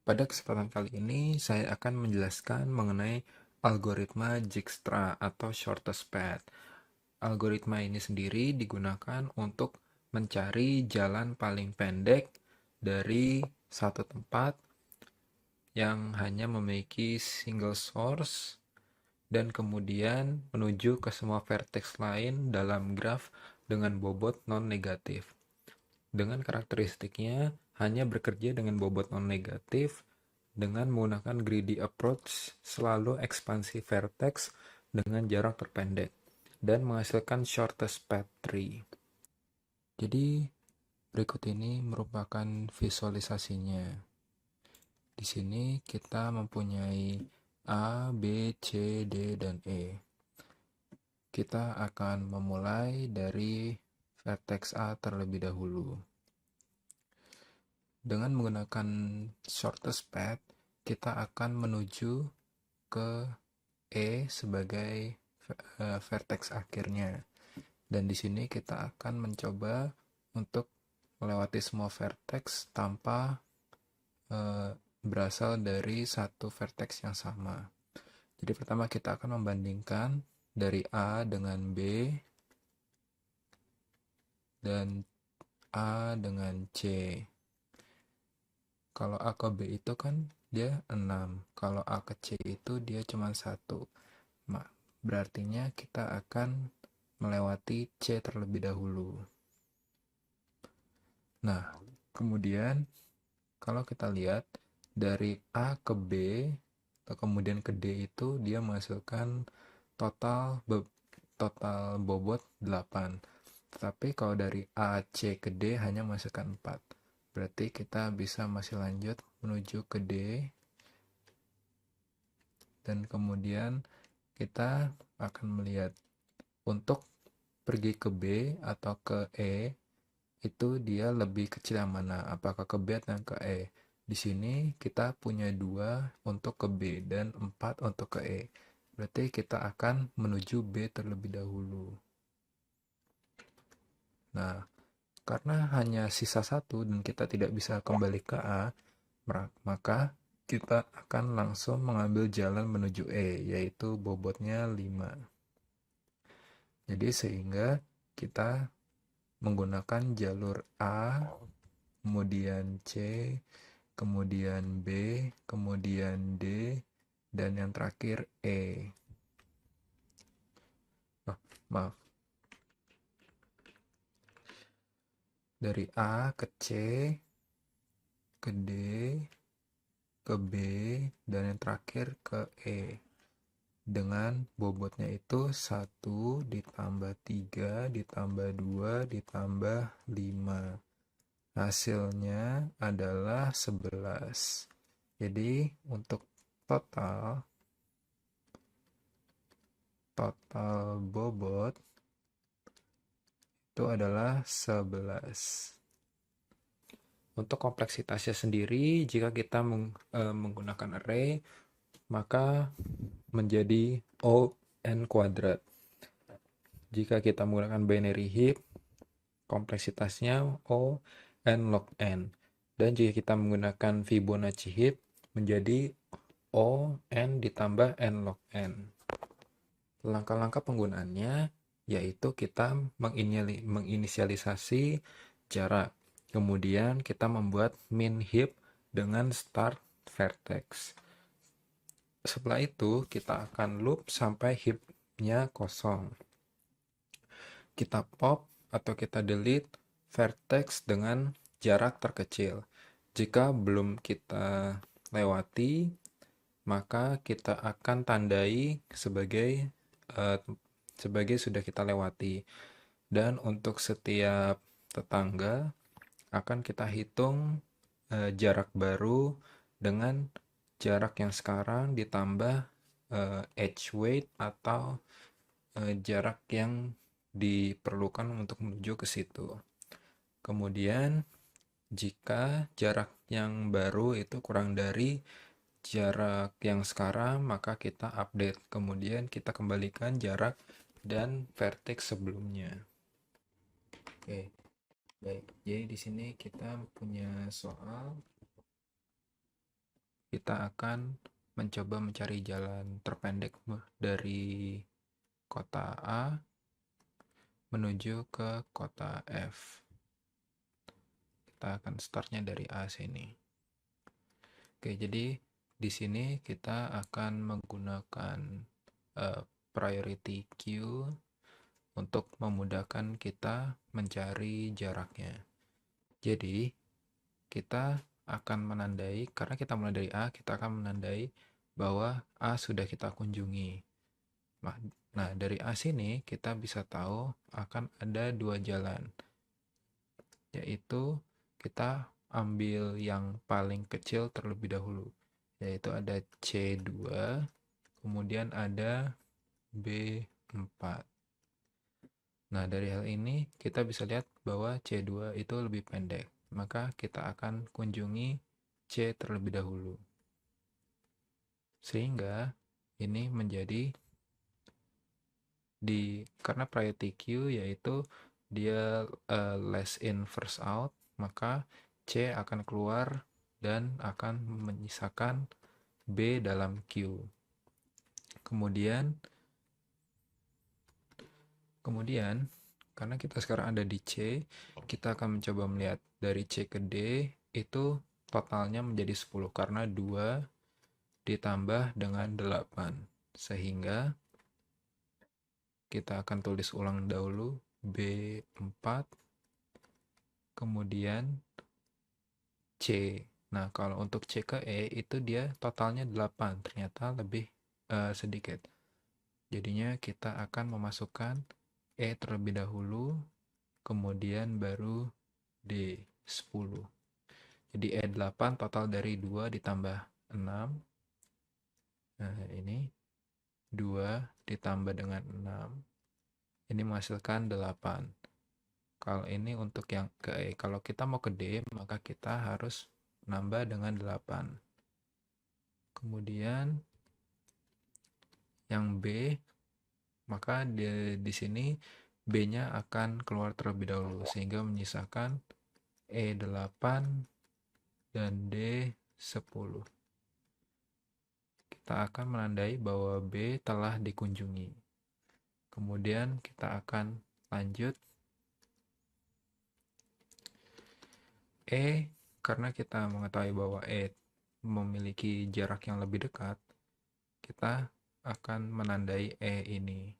Pada kesempatan kali ini, saya akan menjelaskan mengenai algoritma Dijkstra atau shortest path. Algoritma ini sendiri digunakan untuk mencari jalan paling pendek dari satu tempat yang hanya memiliki single source dan kemudian menuju ke semua vertex lain dalam graf dengan bobot non-negatif. Dengan karakteristiknya hanya bekerja dengan bobot non-negatif dengan menggunakan greedy approach, selalu ekspansi vertex dengan jarak terpendek dan menghasilkan shortest path tree. Jadi berikut ini merupakan visualisasinya. Di sini kita mempunyai A, B, C, D, dan E. Kita akan memulai dari vertex A terlebih dahulu. Dengan menggunakan shortest path, kita akan menuju ke E sebagai vertex akhirnya. Dan di sini kita akan mencoba untuk melewati semua vertex tanpa berasal dari satu vertex yang sama. Jadi pertama kita akan membandingkan dari A dengan B dan A dengan C. Kalau A ke B itu kan dia 6. Kalau A ke C itu dia cuma 1. Berartinya kita akan melewati C terlebih dahulu. Nah, kemudian kalau kita lihat dari A ke B atau kemudian ke D itu dia menghasilkan total bobot 8. Tetapi kalau dari A, C ke D hanya menghasilkan 4. Berarti kita bisa masih lanjut menuju ke D dan kemudian kita akan melihat untuk pergi ke B atau ke E itu dia lebih kecil yang mana, apakah ke B atau ke E. Di sini kita punya 2 untuk ke B dan 4 untuk ke E. Berarti kita akan menuju B terlebih dahulu. Nah, karena hanya sisa 1 dan kita tidak bisa kembali ke A, maka kita akan langsung mengambil jalan menuju E, yaitu bobotnya 5. Jadi sehingga kita menggunakan jalur A, kemudian C, kemudian B, kemudian D, dan yang terakhir E. Maaf. Dari A ke C, ke D, ke B, dan yang terakhir ke E. Dengan bobotnya itu 1 ditambah 3 ditambah 2 ditambah 5. Hasilnya adalah 11. Jadi untuk total bobot itu adalah 11. Untuk kompleksitasnya sendiri, jika kita menggunakan array, maka menjadi O n kuadrat. Jika kita menggunakan binary heap, kompleksitasnya O n log n. Dan jika kita menggunakan Fibonacci heap, menjadi O n ditambah n log n. Langkah-langkah penggunaannya yaitu kita menginisialisasi jarak. Kemudian kita membuat min heap dengan start vertex. Setelah itu kita akan loop sampai heap-nya kosong. Kita pop atau kita delete vertex dengan jarak terkecil. Jika belum kita lewati, maka kita akan tandai sebagai sudah kita lewati. Dan untuk setiap tetangga akan kita hitung jarak baru dengan jarak yang sekarang ditambah edge weight atau jarak yang diperlukan untuk menuju ke situ. Kemudian jika jarak yang baru itu kurang dari jarak yang sekarang, maka kita update. Kemudian kita kembalikan jarak dan vertex sebelumnya. Oke, baik. Jadi di sini kita punya soal kita akan mencoba mencari jalan terpendek dari kota A menuju ke kota F. Kita akan startnya dari A sini. Oke, jadi di sini kita akan menggunakan priority queue untuk memudahkan kita mencari jaraknya. Jadi, kita akan menandai, karena kita mulai dari A, kita akan menandai bahwa A sudah kita kunjungi. Nah, dari A sini kita bisa tahu akan ada dua jalan, yaitu kita ambil yang paling kecil terlebih dahulu, yaitu ada C2, kemudian ada B4. Nah, dari hal ini kita bisa lihat bahwa C2 itu lebih pendek, maka kita akan kunjungi C terlebih dahulu. Sehingga ini menjadi karena priority queue yaitu dia last in first out, maka C akan keluar dan akan menyisakan B dalam queue. Kemudian karena kita sekarang ada di C, kita akan mencoba melihat dari C ke D itu totalnya menjadi 10 karena 2 ditambah dengan 8. Sehingga kita akan tulis ulang dahulu B4 kemudian C. Nah, kalau untuk C ke E itu dia totalnya 8, ternyata lebih sedikit. Jadinya kita akan memasukkan E terlebih dahulu, kemudian baru D 10. Jadi E8 total dari 2 ditambah 6. Nah, ini 2 ditambah dengan 6. Ini menghasilkan 8. Kalau ini untuk yang ke E. Kalau kita mau ke D, maka kita harus nambah dengan 8. Kemudian yang B, maka di sini B-nya akan keluar terlebih dahulu sehingga menyisakan E8 dan D10. Kita akan menandai bahwa B telah dikunjungi. Kemudian kita akan lanjut E, karena kita mengetahui bahwa E memiliki jarak yang lebih dekat, kita akan menandai E ini.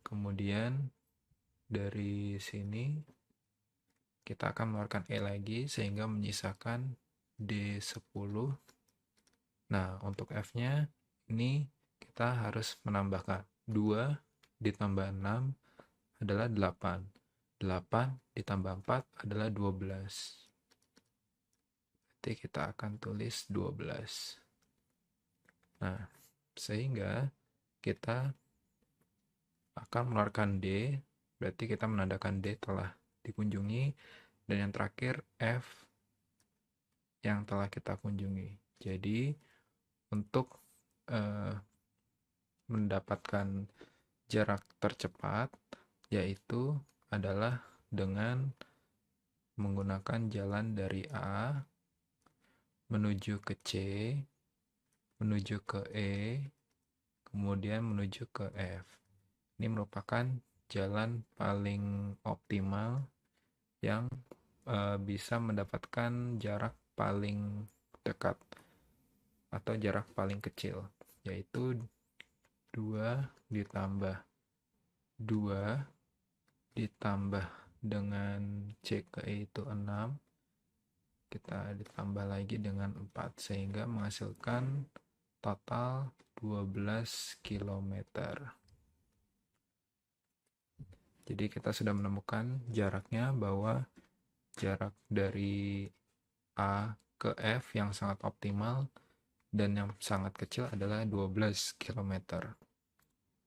Kemudian dari sini kita akan mengeluarkan E lagi sehingga menyisakan D10. Nah, untuk F-nya ini kita harus menambahkan 2 ditambah 6 adalah 8. 8 ditambah 4 adalah 12. Berarti kita akan tulis 12. Nah, sehingga kita akan mengeluarkan D, berarti kita menandakan D telah dikunjungi, dan yang terakhir F yang telah kita kunjungi. Jadi, untuk mendapatkan jarak tercepat, yaitu adalah dengan menggunakan jalan dari A menuju ke C, menuju ke E, kemudian menuju ke F. Ini merupakan jalan paling optimal yang bisa mendapatkan jarak paling dekat atau jarak paling kecil, yaitu 2 ditambah 2 ditambah dengan C ke E itu 6, kita ditambah lagi dengan 4 sehingga menghasilkan total 12 km. Jadi kita sudah menemukan jaraknya, bahwa jarak dari A ke F yang sangat optimal dan yang sangat kecil adalah 12 km.